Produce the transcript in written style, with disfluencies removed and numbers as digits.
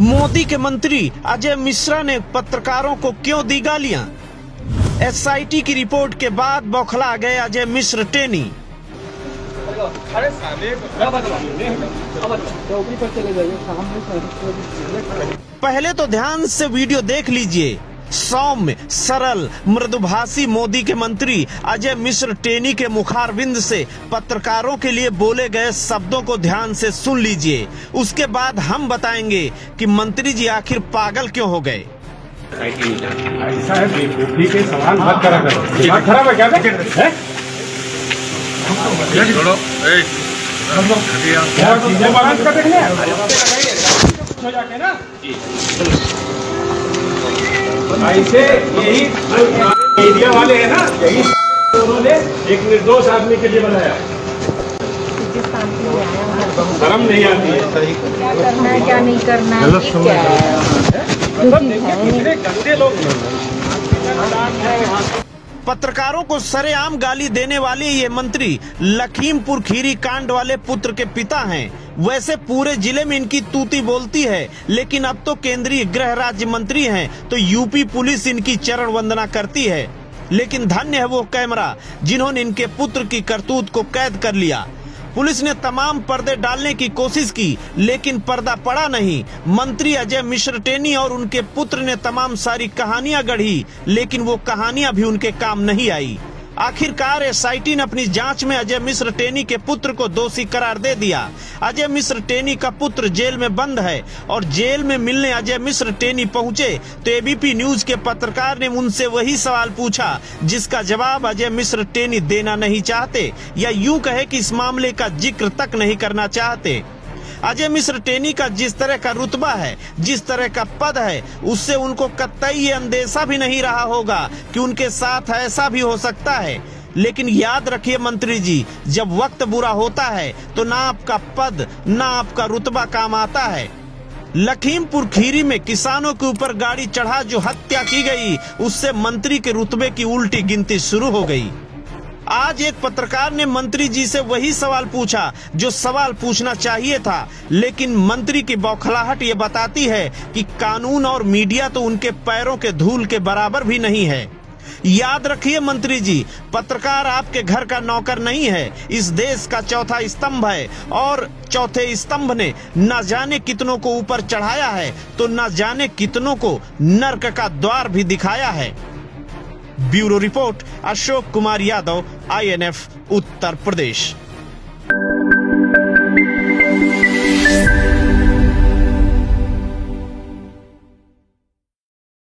मोदी के मंत्री अजय मिश्रा ने पत्रकारों को क्यों दी गालियां? एसआईटी की रिपोर्ट के बाद बौखला गए अजय मिश्र टेनी। पहले तो ध्यान से वीडियो देख लीजिए। सौम्य, सरल, मृदुभाषी मोदी के मंत्री अजय मिश्र टेनी के मुखारविंद से पत्रकारों के लिए बोले गए शब्दों को ध्यान से सुन लीजिए। उसके बाद हम बताएंगे कि मंत्री जी आखिर पागल क्यों हो गए। ऐसा है, बेवकूफी के सवाल मत करा करो। दिमाग खराब है क्या? ऐसे यही मीडिया वाले हैं ना, यही उन्होंने एक निर्दोष आदमी के लिए बनाया। शर्म नहीं आती है। क्या करना है क्या नहीं करना है, कितने गंदे लोग पत्रकारों को सरेआम गाली देने वाले ये मंत्री लखीमपुर खीरी कांड वाले पुत्र के पिता हैं। वैसे पूरे जिले में इनकी तूती बोलती है, लेकिन अब तो केंद्रीय गृह राज्य मंत्री हैं, तो यूपी पुलिस इनकी चरण वंदना करती है। लेकिन धन्य है वो कैमरा जिन्होंने इनके पुत्र की करतूत को कैद कर लिया। पुलिस ने तमाम पर्दे डालने की कोशिश की, लेकिन पर्दा पड़ा नहीं। मंत्री अजय मिश्र टेनी और उनके पुत्र ने तमाम सारी कहानियां गढ़ी, लेकिन वो कहानियां भी उनके काम नहीं आई। आखिरकार एसआईटी ने अपनी जांच में अजय मिश्र टेनी के पुत्र को दोषी करार दे दिया। अजय मिश्र टेनी का पुत्र जेल में बंद है और जेल में मिलने अजय मिश्र टेनी पहुंचे तो एबीपी न्यूज के पत्रकार ने उनसे वही सवाल पूछा जिसका जवाब अजय मिश्र टेनी देना नहीं चाहते, या यूं कहे कि इस मामले का जिक्र तक नहीं करना चाहते। अजय मिश्र टेनी का जिस तरह का रुतबा है, जिस तरह का पद है, उससे उनको कतई ये अंदेशा भी नहीं रहा होगा कि उनके साथ ऐसा भी हो सकता है। लेकिन याद रखिए मंत्री जी, जब वक्त बुरा होता है तो ना आपका पद ना आपका रुतबा काम आता है। लखीमपुर खीरी में किसानों के ऊपर गाड़ी चढ़ा जो हत्या की गई, उससे मंत्री के रुतबे की उल्टी गिनती शुरू हो गई। आज एक पत्रकार ने मंत्री जी से वही सवाल पूछा जो सवाल पूछना चाहिए था, लेकिन मंत्री की बौखलाहट ये बताती है कि कानून और मीडिया तो उनके पैरों के धूल के बराबर भी नहीं है। याद रखिए मंत्री जी, पत्रकार आपके घर का नौकर नहीं है, इस देश का चौथा स्तंभ है, और चौथे स्तंभ ने न जाने कितनों को ऊपर चढ़ाया है तो न जाने कितनों को नर्क का द्वार भी दिखाया है। Bureau report, Ashok Kumar Yadav, INF, Uttar Pradesh.